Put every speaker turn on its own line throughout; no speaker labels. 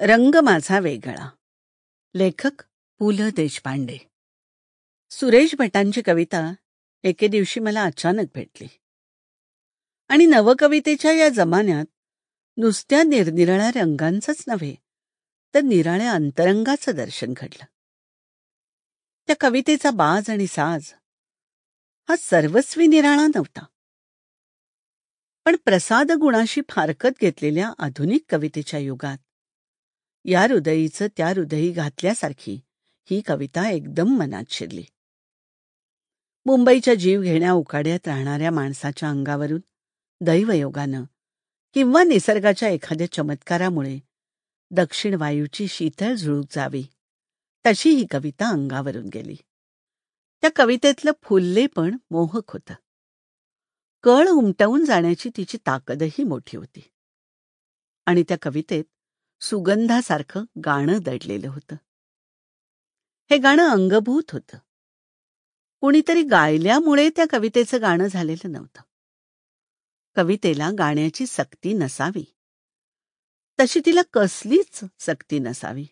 रंग माझा वेगळा. लेखक पु ल देशपांडे. सुरेश भटांची कविता एके दिवशी मला अचानक भेटली आणि नवकवितेच्या या जमान्यात नुसत्या निरनिराळ्या रंगांचंच नव्हे तर निराळ्या अंतरंगाचं दर्शन घडलं. त्या कवितेचा बाज आणि साज हा सर्वस्वी निराळा नव्हता, पण प्रसाद गुणाशी फारकत घेतलेल्या आधुनिक कवितेच्या युगात या हृदयीचं त्या हृदयी घातल्यासारखी ही कविता एकदम मनात शिरली. मुंबईच्या जीव घेण्या उकाड्यात राहणाऱ्या माणसाच्या अंगावरून दैवयोगानं किंवा निसर्गाच्या एखाद्या चमत्कारामुळे दक्षिण वायूची शीतळ झुळूक जावी तशी ही कविता अंगावरून गेली. त्या कवितेतलं फुललेपण मोहक होतं. कळ उमटवून जाण्याची तिची ताकदही मोठी होती. आणि त्या कवितेत सुगंधासारखं गाणं दडलेलं होतं. हे गाणं अंगभूत होतं. कुणीतरी गायल्यामुळे त्या कवितेचं गाणं झालेलं नव्हतं. कवितेला गाण्याची सक्ती नसावी, तशी तिला कसलीच सक्ती नसावी.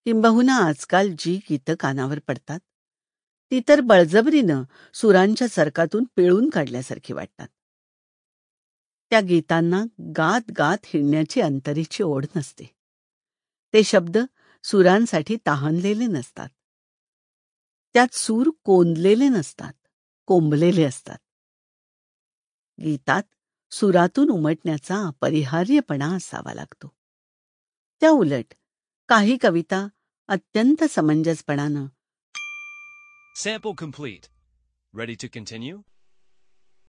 किंबहुना आजकाल जी गीतं कानावर पडतात ती तर बळजबरीनं सुरांच्या सरकातून पिळून काढल्यासारखी वाटतात. त्या गीतांना गात गात हिंडण्याची अंतरीची ओढ नसते. ते शब्द सुरांसाठी तहानलेले नसतात. त्यात सूर कोंदलेले नसतात, कोंबलेले असतात. गीतात सुरातून उमटण्याचा अपरिहार्यपणा असावा लागतो. त्या उलट काही कविता अत्यंत समंजसपणानं
Sample complete. Ready to continue?